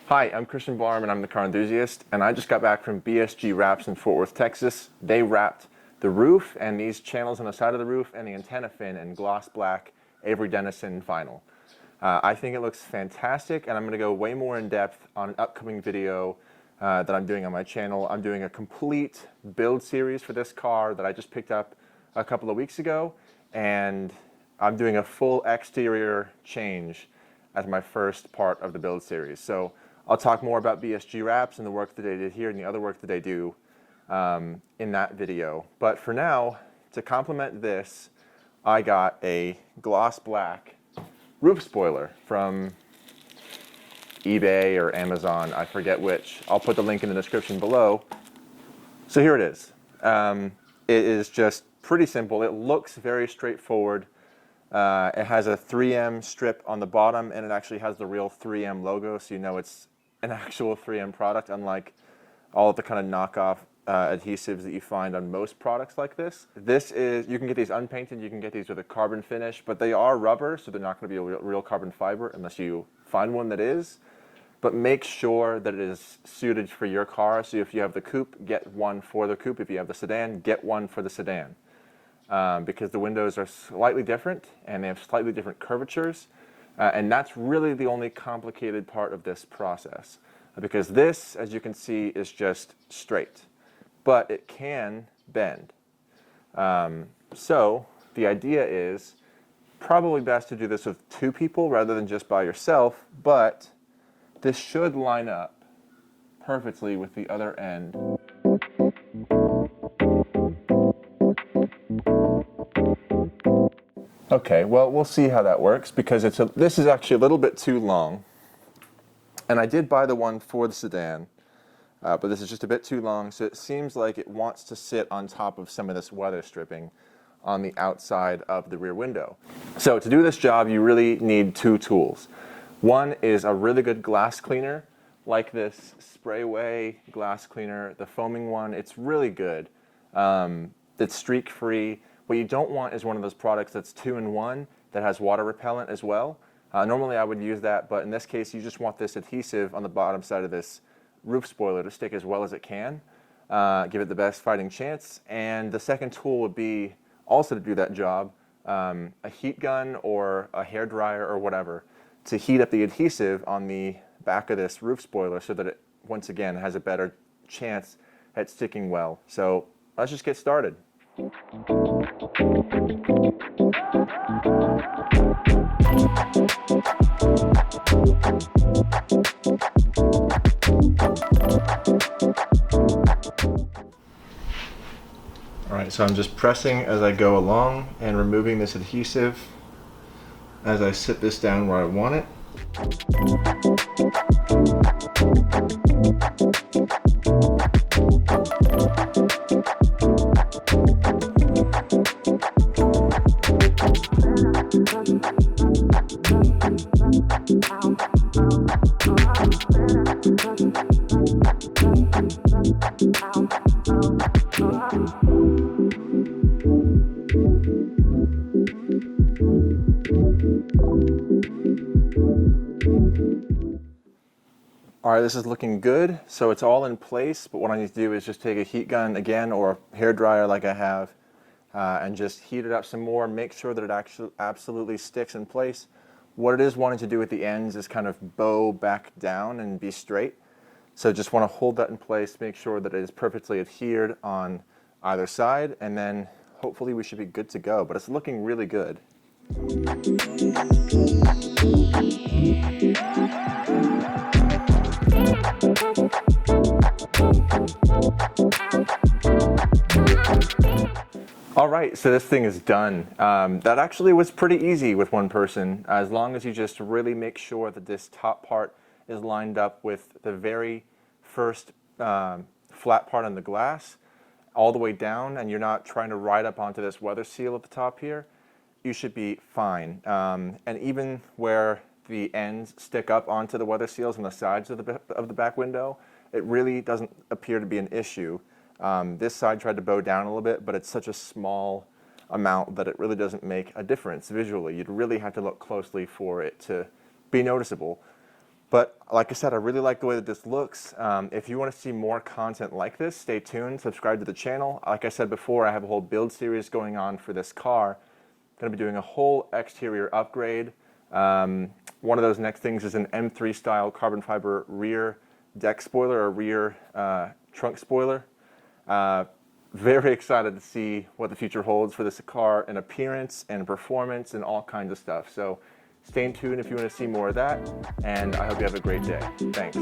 Hi, I'm Christian Barm and I'm the car enthusiast, and I just got back from BSG Wraps in Fort Worth, Texas. They wrapped the roof and these channels on the side of the roof and the antenna fin in gloss black Avery Dennison vinyl. I think it looks fantastic, and I'm going to go way more in depth on an upcoming video that I'm doing on my channel. I'm doing a complete build series for this car that I just picked up a couple of weeks ago, and I'm doing a full exterior change as my first part of the build series. So I'll talk more about BSG Wraps and the work that they did here and the other work that they do in that video. But for now, to complement this, I got a gloss black roof spoiler from eBay or Amazon, I forget which. I'll put the link in the description below. So here it is. It is just pretty simple. It looks very straightforward. It has a 3M strip on the bottom, and it actually has the real 3M logo, so you know it's an actual 3M product, unlike all of the kind of knockoff adhesives that you find on most products like this. This is, you can get these unpainted, you can get these with a carbon finish, but they are rubber, so they're not going to be a real carbon fiber unless you find one that is. But make sure that it is suited for your car. So if you have the coupe, get one for the coupe. If you have the sedan, get one for the sedan. Because the windows are slightly different and they have slightly different curvatures. And that's really the only complicated part of this process. Because this, as you can see, is just straight. But it can bend. So the idea is probably best to do this with two people rather than just by yourself. But this should line up perfectly with the other end. Okay, well, we'll see how that works because this is actually a little bit too long. And I did buy the one for the sedan, but this is just a bit too long, so it seems like it wants to sit on top of some of this weather stripping on the outside of the rear window. So to do this job, you really need two tools. One is a really good glass cleaner, like this Sprayway glass cleaner, the foaming one. It's really good. It's streak-free. What you don't want is one of those products that's 2-in-1 that has water repellent as well. Normally I would use that, but in this case you just want this adhesive on the bottom side of this roof spoiler to stick as well as it can. Give it the best fighting chance. And the second tool would be also to do that job, a heat gun or a hair dryer or whatever, to heat up the adhesive on the back of this roof spoiler so that it, once again, has a better chance at sticking well. So let's just get started. Alright, so I'm just pressing as I go along and removing this adhesive as I sit this down where I want it. Alright, this is looking good, so it's all in place, but what I need to do is just take a heat gun again, or a hair dryer like I have, and just heat it up some more, make sure that it actually absolutely sticks in place. What it is wanting to do at the ends is kind of bow back down and be straight. So just want to hold that in place, make sure that it is perfectly adhered on either side, and then hopefully we should be good to go, but it's looking really good. Alright, so this thing is done. That actually was pretty easy with one person, as long as you just really make sure that this top part is lined up with the very first flat part on the glass all the way down, and you're not trying to ride up onto this weather seal at the top here, you should be fine. And even where the ends stick up onto the weather seals on the sides of the back window, it really doesn't appear to be an issue. This side tried to bow down a little bit, but it's such a small amount that it really doesn't make a difference visually. You'd really have to look closely for it to be noticeable. But like I said, I really like the way that this looks. If you want to see more content like this, stay tuned, subscribe to the channel. Like I said before, I have a whole build series going on for this car. I'm going to be doing a whole exterior upgrade. One of those next things is an M3 style carbon fiber rear deck spoiler or rear trunk spoiler. Very excited to see what the future holds for this car in appearance and performance and all kinds of stuff. So stay tuned if you want to see more of that, and I hope you have a great day. Thanks.